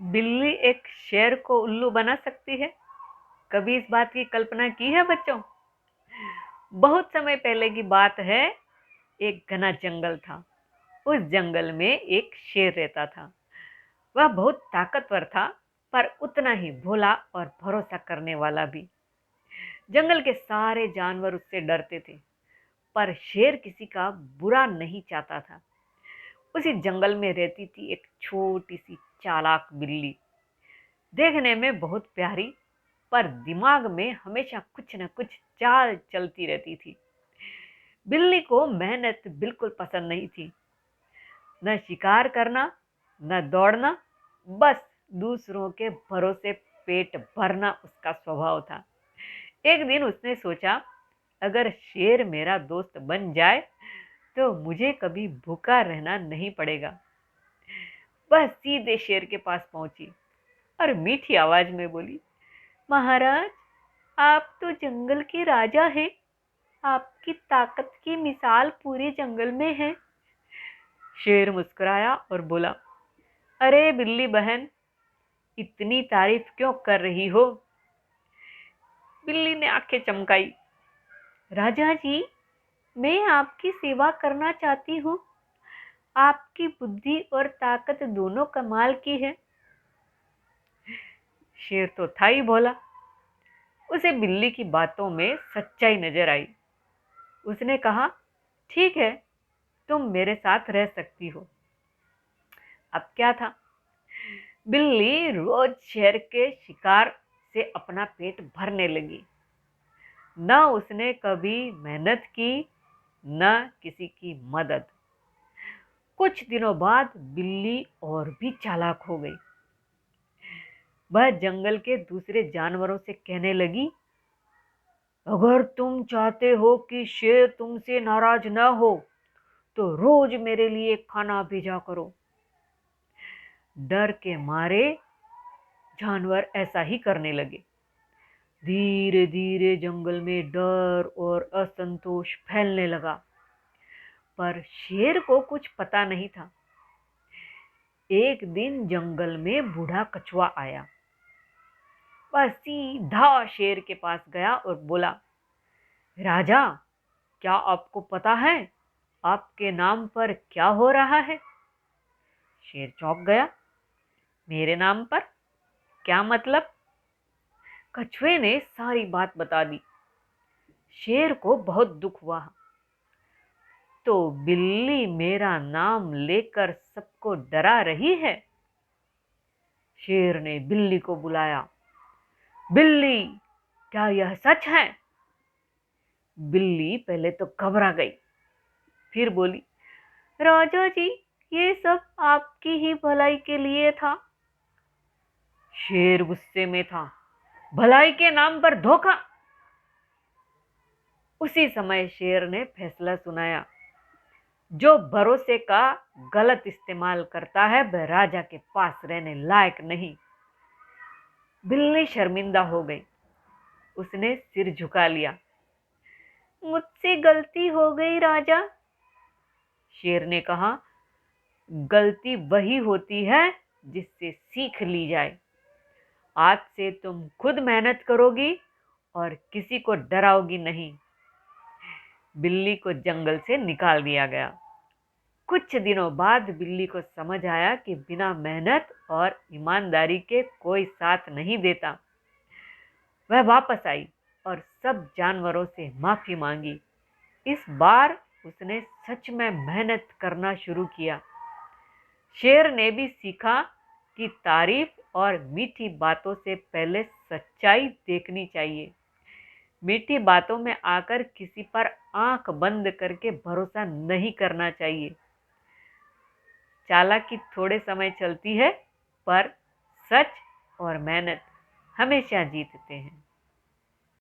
बिल्ली एक शेर को उल्लू बना सकती है? कभी इस बात की कल्पना की है बच्चों? बहुत समय पहले की बात है। एक घना जंगल था। उस जंगल में एक शेर रहता था। वह बहुत ताकतवर था, पर उतना ही भोला और भरोसा करने वाला भी। जंगल के सारे जानवर उससे डरते थे, पर शेर किसी का बुरा नहीं चाहता था। उसी जंगल में रहती थी एक छोटी सी चालाक बिल्ली। देखने में बहुत प्यारी, पर दिमाग में हमेशा कुछ न कुछ चाल चलती रहती थी। बिल्ली को मेहनत बिल्कुल पसंद नहीं थी। न शिकार करना, न दौड़ना, बस दूसरों के भरोसे पेट भरना उसका स्वभाव था। एक दिन उसने सोचा, अगर शेर मेरा दोस्त बन जाए तो मुझे कभी भूखा रहना नहीं पड़ेगा। वह सीधे शेर के पास पहुंची और मीठी आवाज में बोली, महाराज, आप तो जंगल के राजा हैं। आपकी ताकत की मिसाल पूरे जंगल में है। शेर मुस्कुराया और बोला, अरे बिल्ली बहन, इतनी तारीफ क्यों कर रही हो? बिल्ली ने आंखें चमकाई। राजा जी, मैं आपकी सेवा करना चाहती हूँ। आपकी बुद्धि और ताकत दोनों कमाल की है। शेर तो था ही भोला। उसे बिल्ली की बातों में सच्चाई नजर आई। उसने कहा, ठीक है, तुम मेरे साथ रह सकती हो। अब क्या था, बिल्ली रोज शेर के शिकार से अपना पेट भरने लगी। न उसने कभी मेहनत की, न किसी की मदद। कुछ दिनों बाद बिल्ली और भी चालाक हो गई। वह जंगल के दूसरे जानवरों से कहने लगी, अगर तुम चाहते हो कि शेर तुमसे नाराज न हो तो रोज मेरे लिए खाना भेजा करो। डर के मारे जानवर ऐसा ही करने लगे। धीरे धीरे जंगल में डर और असंतोष फैलने लगा, पर शेर को कुछ पता नहीं था। एक दिन जंगल में बूढ़ा कछुआ आया। वह सीधा शेर के पास गया और बोला, राजा, क्या आपको पता है आपके नाम पर क्या हो रहा है? शेर चौंक गया। मेरे नाम पर? क्या मतलब? कछुए ने सारी बात बता दी। शेर को बहुत दुख हुआ। तो बिल्ली मेरा नाम लेकर सबको डरा रही है? शेर ने बिल्ली को बुलाया। बिल्ली, क्या यह सच है? बिल्ली पहले तो घबरा गई, फिर बोली, राजा जी, ये सब आपकी ही भलाई के लिए था। शेर गुस्से में था। भलाई के नाम पर धोखा! उसी समय शेर ने फैसला सुनाया, जो भरोसे का गलत इस्तेमाल करता है वह राजा के पास रहने लायक नहीं। बिल्ली शर्मिंदा हो गई। उसने सिर झुका लिया। मुझसे गलती हो गई राजा। शेर ने कहा, गलती वही होती है जिससे सीख ली जाए। आज से तुम खुद मेहनत करोगी और किसी को डराओगी नहीं। बिल्ली को जंगल से निकाल दिया गया। कुछ दिनों बाद बिल्ली को समझ आया कि बिना मेहनत और ईमानदारी के कोई साथ नहीं देता। वह वापस आई और सब जानवरों से माफी मांगी। इस बार उसने सच में मेहनत करना शुरू किया। शेर ने भी सीखा कि तारीफ और मीठी बातों से पहले सच्चाई देखनी चाहिए। मीठी बातों में आकर किसी पर आंख बंद करके भरोसा नहीं करना चाहिए। चालाकी थोड़े समय चलती है, पर सच और मेहनत हमेशा जीतते हैं।